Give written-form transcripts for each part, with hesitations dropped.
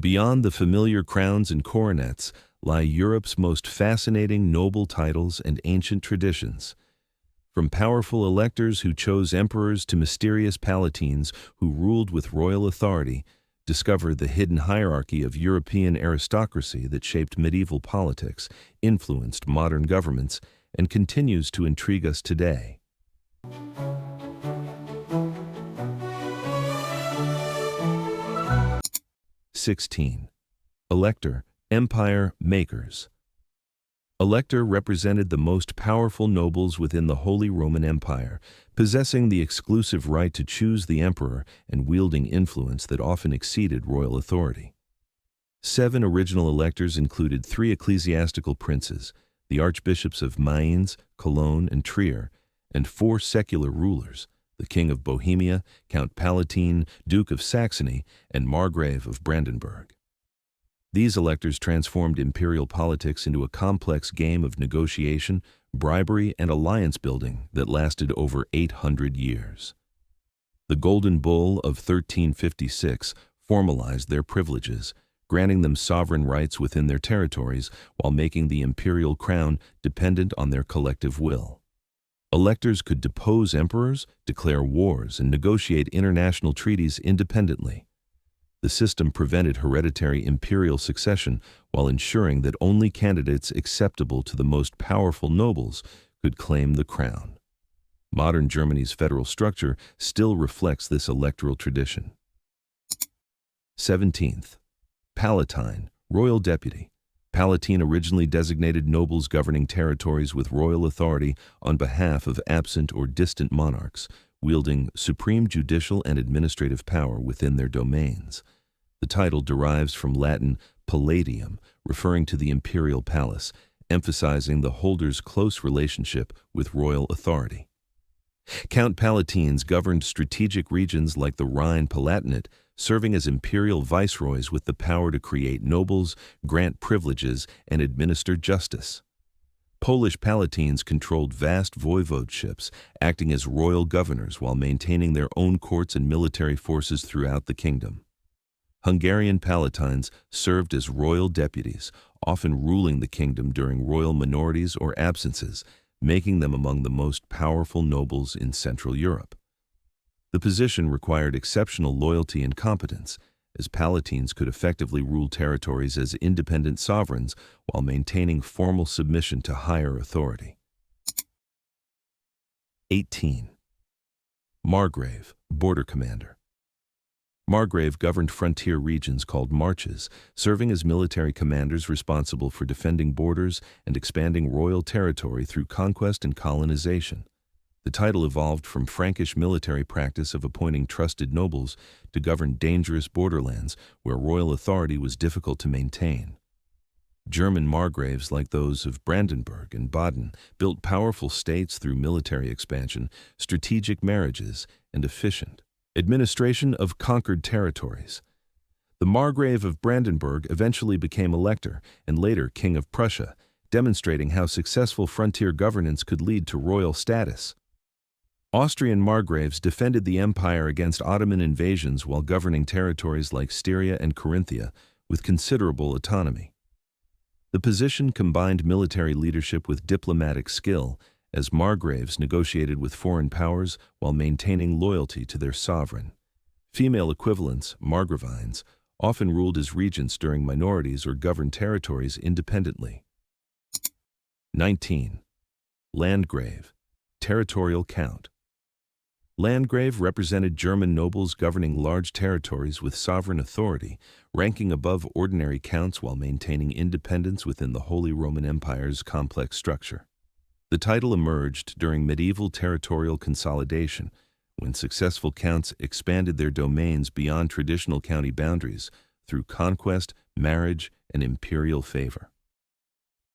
Beyond the familiar crowns and coronets lie Europe's most fascinating noble titles and ancient traditions. From powerful electors who chose emperors to mysterious palatines who ruled with royal authority, discover the hidden hierarchy of European aristocracy that shaped medieval politics, influenced modern governments, and continues to intrigue us today. (16) Elector, Empire Makers. Elector represented the most powerful nobles within the Holy Roman Empire, possessing the exclusive right to choose the emperor and wielding influence that often exceeded royal authority. 7 original electors included 3 ecclesiastical princes, the archbishops of Mainz, Cologne, and Trier, and 4 secular rulers, the King of Bohemia, Count Palatine, Duke of Saxony, and Margrave of Brandenburg. These electors transformed imperial politics into a complex game of negotiation, bribery, and alliance building that lasted over 800 years. The Golden Bull of 1356 formalized their privileges, granting them sovereign rights within their territories while making the imperial crown dependent on their collective will. Electors could depose emperors, declare wars, and negotiate international treaties independently. The system prevented hereditary imperial succession while ensuring that only candidates acceptable to the most powerful nobles could claim the crown. Modern Germany's federal structure still reflects this electoral tradition. 17th. Palatine, Royal Deputy. Palatine originally designated nobles governing territories with royal authority on behalf of absent or distant monarchs, wielding supreme judicial and administrative power within their domains. The title derives from Latin palatium, referring to the imperial palace, emphasizing the holder's close relationship with royal authority. Count Palatines governed strategic regions like the Rhine Palatinate, serving as imperial viceroys with the power to create nobles, grant privileges, and administer justice. Polish Palatines controlled vast voivodeships, acting as royal governors while maintaining their own courts and military forces throughout the kingdom. Hungarian Palatines served as royal deputies, often ruling the kingdom during royal minorities or absences, making them among the most powerful nobles in Central Europe. The position required exceptional loyalty and competence, as Palatines could effectively rule territories as independent sovereigns while maintaining formal submission to higher authority. 18. Margrave, Border Commander. Margrave governed frontier regions called marches, serving as military commanders responsible for defending borders and expanding royal territory through conquest and colonization. The title evolved from Frankish military practice of appointing trusted nobles to govern dangerous borderlands where royal authority was difficult to maintain. German margraves like those of Brandenburg and Baden built powerful states through military expansion, strategic marriages, and efficient administration of conquered territories. The Margrave of Brandenburg eventually became Elector and later King of Prussia, demonstrating how successful frontier governance could lead to royal status. Austrian margraves defended the empire against Ottoman invasions while governing territories like Styria and Carinthia with considerable autonomy. The position combined military leadership with diplomatic skill, as margraves negotiated with foreign powers while maintaining loyalty to their sovereign. Female equivalents, Margravines, often ruled as regents during minorities or governed territories independently. 19. Landgrave, Territorial Count. Landgrave represented German nobles governing large territories with sovereign authority, ranking above ordinary counts while maintaining independence within the Holy Roman Empire's complex structure. The title emerged during medieval territorial consolidation, when successful counts expanded their domains beyond traditional county boundaries through conquest, marriage, and imperial favor.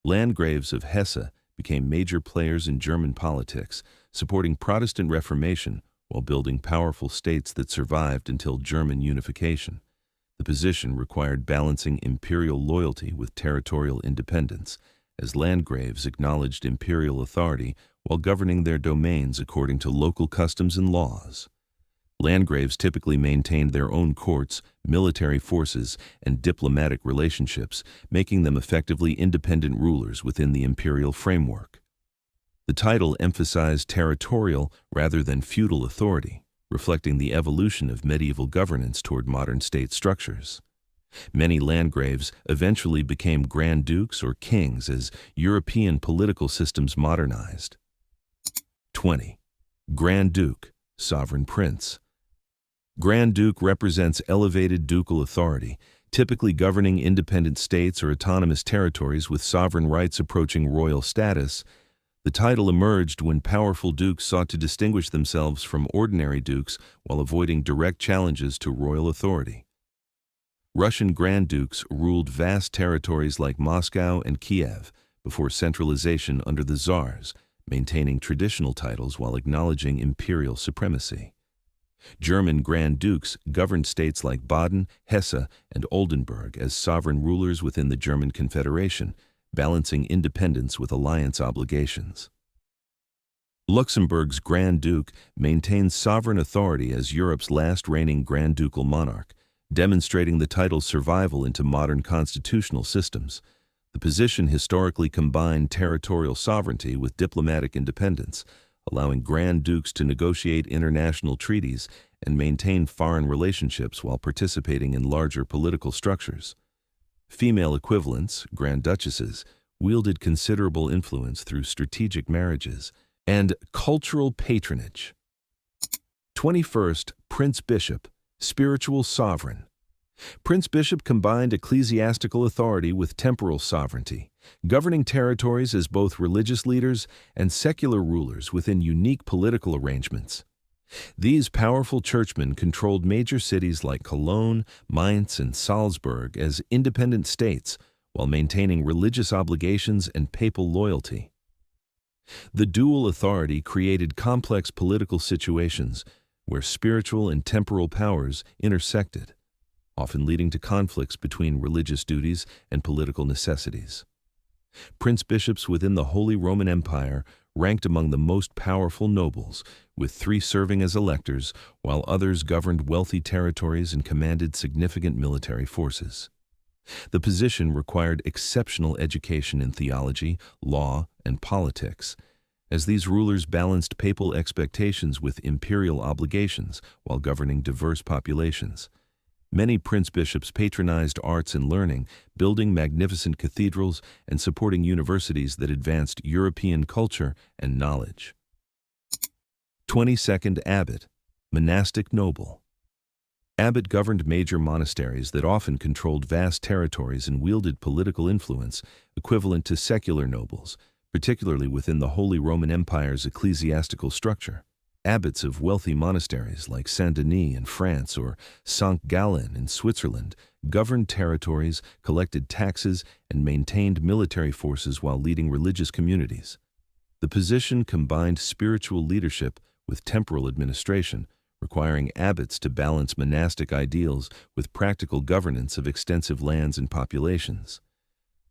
Landgraves of Hesse became major players in German politics, supporting Protestant Reformation while building powerful states that survived until German unification. The position required balancing imperial loyalty with territorial independence, as landgraves acknowledged imperial authority while governing their domains according to local customs and laws. Landgraves typically maintained their own courts, military forces, and diplomatic relationships, making them effectively independent rulers within the imperial framework. The title emphasized territorial rather than feudal authority, reflecting the evolution of medieval governance toward modern state structures. Many landgraves eventually became grand dukes or kings as European political systems modernized. 20. Grand Duke, Sovereign Prince. Grand Duke represents elevated ducal authority, typically governing independent states or autonomous territories with sovereign rights approaching royal status. The title emerged when powerful dukes sought to distinguish themselves from ordinary dukes while avoiding direct challenges to royal authority. Russian Grand Dukes ruled vast territories like Moscow and Kiev before centralization under the Tsars, maintaining traditional titles while acknowledging imperial supremacy. German Grand Dukes governed states like Baden, Hesse, and Oldenburg as sovereign rulers within the German Confederation, balancing independence with alliance obligations. Luxembourg's Grand Duke maintains sovereign authority as Europe's last reigning Grand Ducal monarch, demonstrating the title's survival into modern constitutional systems. The position historically combined territorial sovereignty with diplomatic independence, allowing Grand Dukes to negotiate international treaties and maintain foreign relationships while participating in larger political structures. Female equivalents, Grand Duchesses, wielded considerable influence through strategic marriages and cultural patronage. 21st, Prince Bishop, spiritual sovereign. Prince Bishop combined ecclesiastical authority with temporal sovereignty, governing territories as both religious leaders and secular rulers within unique political arrangements. These powerful churchmen controlled major cities like Cologne, Mainz, and Salzburg as independent states while maintaining religious obligations and papal loyalty. The dual authority created complex political situations where spiritual and temporal powers intersected, often leading to conflicts between religious duties and political necessities. Prince bishops within the Holy Roman Empire ranked among the most powerful nobles, with 3 serving as electors, while others governed wealthy territories and commanded significant military forces. The position required exceptional education in theology, law, and politics, as these rulers balanced papal expectations with imperial obligations while governing diverse populations. Many prince-bishops patronized arts and learning, building magnificent cathedrals and supporting universities that advanced European culture and knowledge. 22nd Abbot, monastic noble. Abbot governed major monasteries that often controlled vast territories and wielded political influence equivalent to secular nobles, particularly within the Holy Roman Empire's ecclesiastical structure. Abbots of wealthy monasteries like Saint-Denis in France or Sankt Gallen in Switzerland governed territories, collected taxes, and maintained military forces while leading religious communities. The position combined spiritual leadership with temporal administration, requiring abbots to balance monastic ideals with practical governance of extensive lands and populations.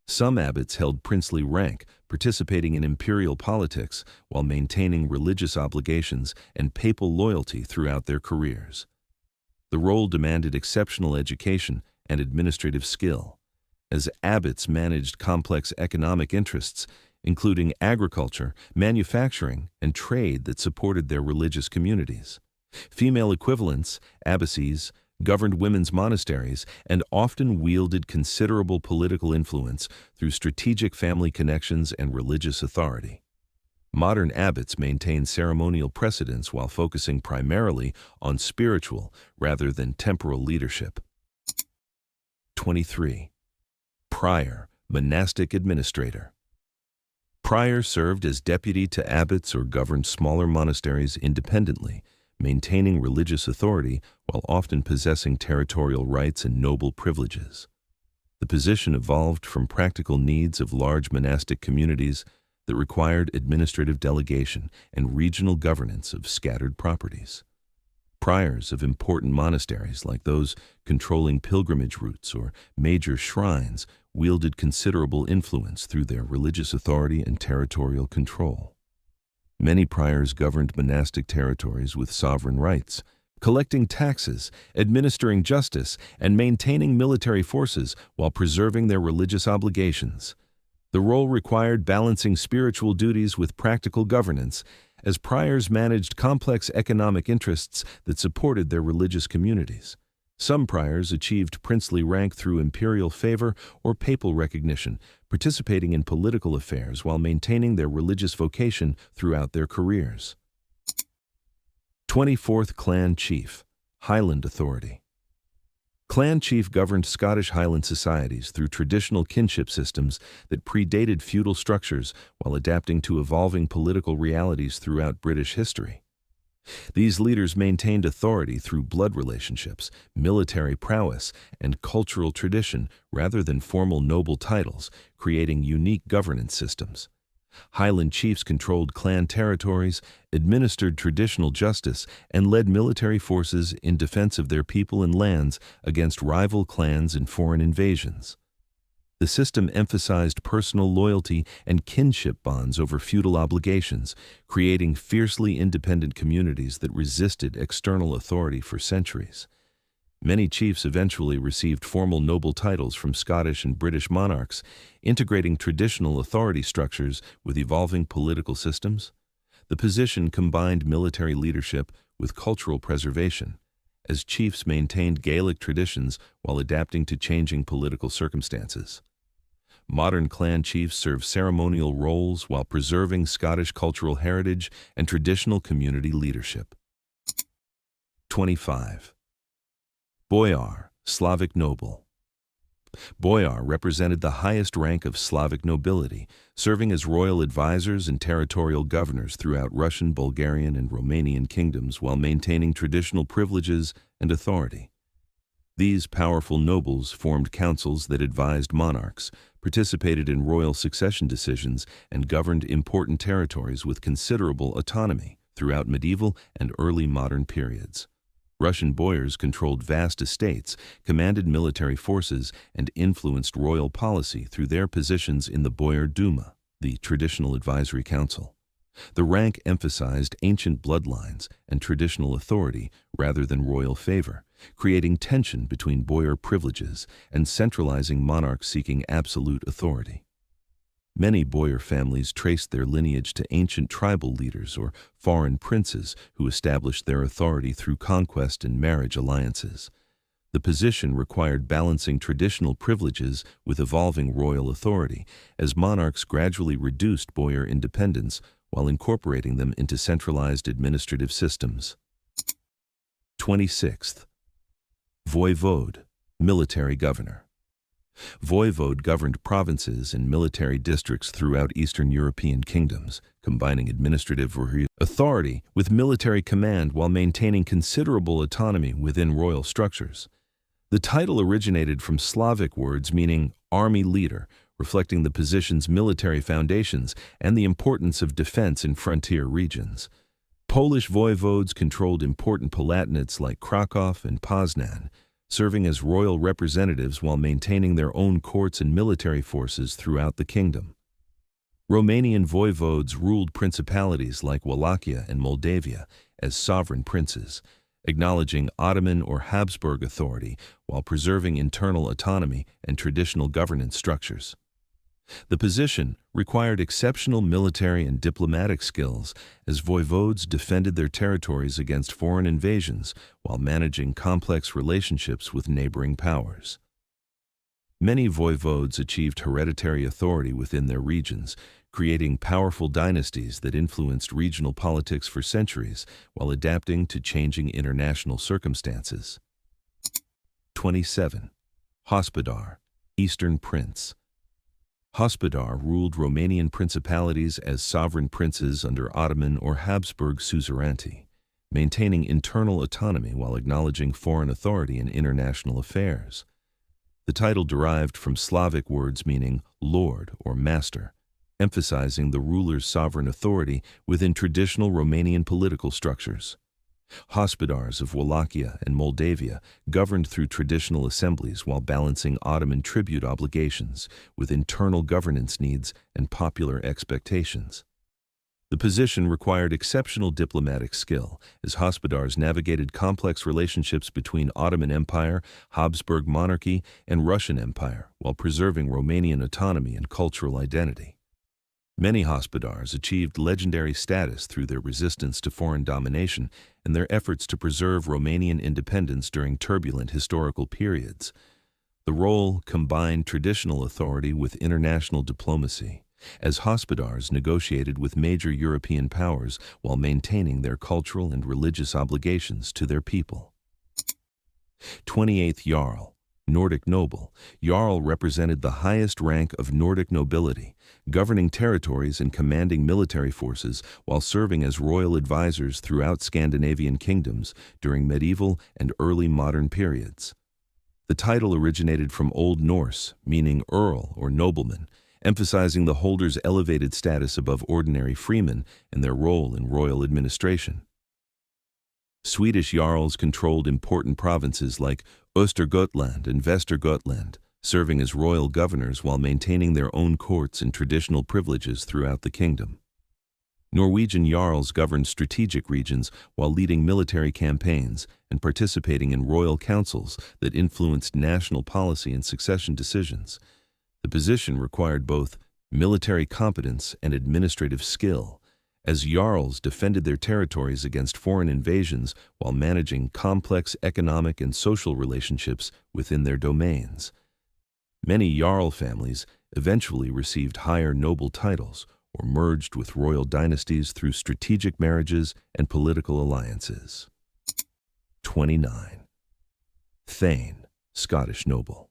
Some abbots held princely rank, participating in imperial politics while maintaining religious obligations and papal loyalty throughout their careers. The role demanded exceptional education and administrative skill, as abbots managed complex economic interests, including agriculture, manufacturing, and trade that supported their religious communities. Female equivalents, abbesses, governed women's monasteries, and often wielded considerable political influence through strategic family connections and religious authority. Modern abbots maintain ceremonial precedence while focusing primarily on spiritual rather than temporal leadership. 23. Prior, monastic administrator. Prior served as deputy to abbots or governed smaller monasteries independently, maintaining religious authority while often possessing territorial rights and noble privileges. The position evolved from practical needs of large monastic communities that required administrative delegation and regional governance of scattered properties. Priors of important monasteries, like those controlling pilgrimage routes or major shrines, wielded considerable influence through their religious authority and territorial control. Many priors governed monastic territories with sovereign rights, collecting taxes, administering justice, and maintaining military forces while preserving their religious obligations. The role required balancing spiritual duties with practical governance, as priors managed complex economic interests that supported their religious communities. Some priors achieved princely rank through imperial favor or papal recognition, participating in political affairs while maintaining their religious vocation throughout their careers. 24th Clan Chief, Highland Authority. Clan chief governed Scottish Highland societies through traditional kinship systems that predated feudal structures while adapting to evolving political realities throughout British history. These leaders maintained authority through blood relationships, military prowess, and cultural tradition rather than formal noble titles, creating unique governance systems. Highland chiefs controlled clan territories, administered traditional justice, and led military forces in defense of their people and lands against rival clans and foreign invasions. The system emphasized personal loyalty and kinship bonds over feudal obligations, creating fiercely independent communities that resisted external authority for centuries. Many chiefs eventually received formal noble titles from Scottish and British monarchs, integrating traditional authority structures with evolving political systems. The position combined military leadership with cultural preservation, as chiefs maintained Gaelic traditions while adapting to changing political circumstances. Modern clan chiefs serve ceremonial roles while preserving Scottish cultural heritage and traditional community leadership. 25. Boyar, Slavic noble. Boyar represented the highest rank of Slavic nobility, serving as royal advisors and territorial governors throughout Russian, Bulgarian, and Romanian kingdoms while maintaining traditional privileges and authority. These powerful nobles formed councils that advised monarchs, participated in royal succession decisions, and governed important territories with considerable autonomy throughout medieval and early modern periods. Russian boyars controlled vast estates, commanded military forces, and influenced royal policy through their positions in the Boyar Duma, the traditional advisory council. The rank emphasized ancient bloodlines and traditional authority rather than royal favor, creating tension between boyar privileges and centralizing monarchs seeking absolute authority. Many boyar families traced their lineage to ancient tribal leaders or foreign princes who established their authority through conquest and marriage alliances. The position required balancing traditional privileges with evolving royal authority, as monarchs gradually reduced boyar independence while incorporating them into centralized administrative systems. 26th. Voivode, military governor. Voivode governed provinces and military districts throughout Eastern European kingdoms, combining administrative authority with military command while maintaining considerable autonomy within royal structures. The title originated from Slavic words meaning army leader, reflecting the position's military foundations and the importance of defense in frontier regions. Polish voivodes controlled important palatinates like Krakow and Poznan, serving as royal representatives while maintaining their own courts and military forces throughout the kingdom. Romanian voivodes ruled principalities like Wallachia and Moldavia as sovereign princes, acknowledging Ottoman or Habsburg authority while preserving internal autonomy and traditional governance structures. The position required exceptional military and diplomatic skills, as voivodes defended their territories against foreign invasions while managing complex relationships with neighboring powers. Many voivodes achieved hereditary authority within their regions, creating powerful dynasties that influenced regional politics for centuries while adapting to changing international circumstances. 27. Hospodar, Eastern Prince. Hospodar ruled Romanian principalities as sovereign princes under Ottoman or Habsburg suzerainty, maintaining internal autonomy while acknowledging foreign authority in international affairs. The title derived from Slavic words meaning lord or master, emphasizing the ruler's sovereign authority within traditional Romanian political structures. Hospodars of Wallachia and Moldavia governed through traditional assemblies while balancing Ottoman tribute obligations with internal governance needs and popular expectations. The position required exceptional diplomatic skill, as hospodars navigated complex relationships between Ottoman Empire, Habsburg monarchy, and Russian Empire, while preserving Romanian autonomy and cultural identity. Many hospodars achieved legendary status through their resistance to foreign domination and their efforts to preserve Romanian independence during turbulent historical periods. The role combined traditional authority with international diplomacy, as hospodars negotiated with major European powers while maintaining their cultural and religious obligations to their people. 28th Jarl, Nordic noble. Jarl represented the highest rank of Nordic nobility, governing territories and commanding military forces while serving as royal advisors throughout Scandinavian kingdoms during medieval and early modern periods. The title originated from Old Norse, meaning earl or nobleman, emphasizing the holder's elevated status above ordinary freemen and their role in royal administration. Swedish jarls controlled important provinces like Östergötland and Västergötland, serving as royal governors while maintaining their own courts and traditional privileges throughout the kingdom. Norwegian jarls governed strategic regions while leading military campaigns and participating in royal councils that influenced national policy and succession decisions. The position required both military competence and administrative skill, as jarls defended their territories against foreign invasions while managing complex economic and social relationships within their domains. Many jarl families eventually received higher noble titles or merged with royal dynasties through strategic marriages and political alliances. 29. Thane, Scottish noble.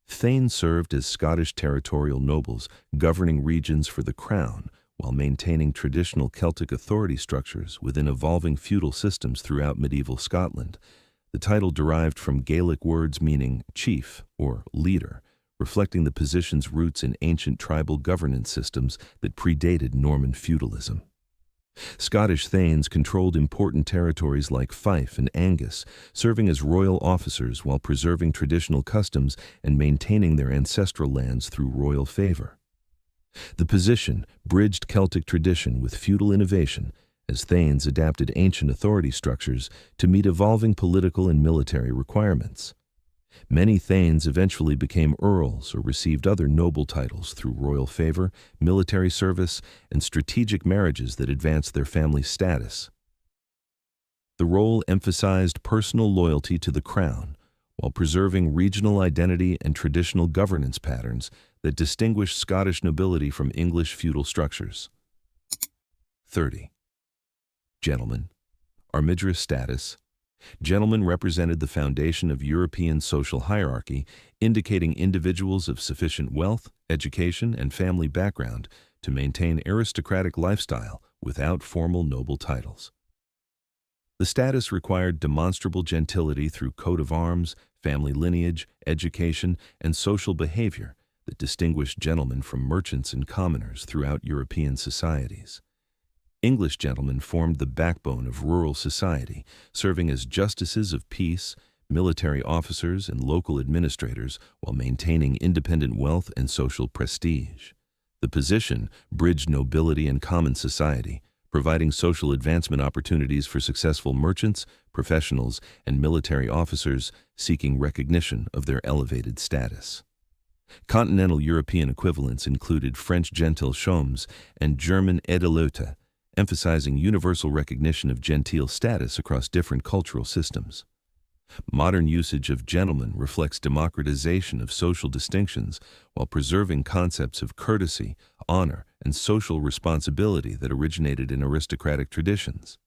Thanes served as Scottish territorial nobles governing regions for the crown while maintaining traditional Celtic authority structures within evolving feudal systems throughout medieval Scotland. The title derived from Gaelic words meaning chief or leader, reflecting the position's roots in ancient tribal governance systems that predated Norman feudalism. Scottish thanes controlled important territories like Fife and Angus, serving as royal officers while preserving traditional customs and maintaining their ancestral lands through royal favor. The position bridged Celtic tradition with feudal innovation, as thanes adapted ancient authority structures to meet evolving political and military requirements. Many thanes eventually became earls or received other noble titles through royal favor, military service, and strategic marriages that advanced their family status. The role emphasized personal loyalty to the crown, while preserving regional identity and traditional governance patterns that distinguished Scottish nobility from English feudal structures. 30. Gentlemen, armigerous status. Gentlemen represented the foundation of European social hierarchy, indicating individuals of sufficient wealth, education, and family background to maintain aristocratic lifestyle without formal noble titles. The status required demonstrable gentility through coat of arms, family lineage, education, and social behavior that distinguished gentlemen from merchants and commoners throughout European societies. English gentlemen formed the backbone of rural society, serving as justices of peace, military officers, and local administrators while maintaining independent wealth and social prestige. The position bridged nobility and common society, providing social advancement opportunities for successful merchants, professionals, and military officers seeking recognition of their elevated status. Continental European equivalents included French gentilshommes and German Edelleute, emphasizing universal recognition of genteel status across different cultural systems. Modern usage of gentleman reflects democratization of social distinctions while preserving concepts of courtesy, honor, and social responsibility that originated in aristocratic traditions.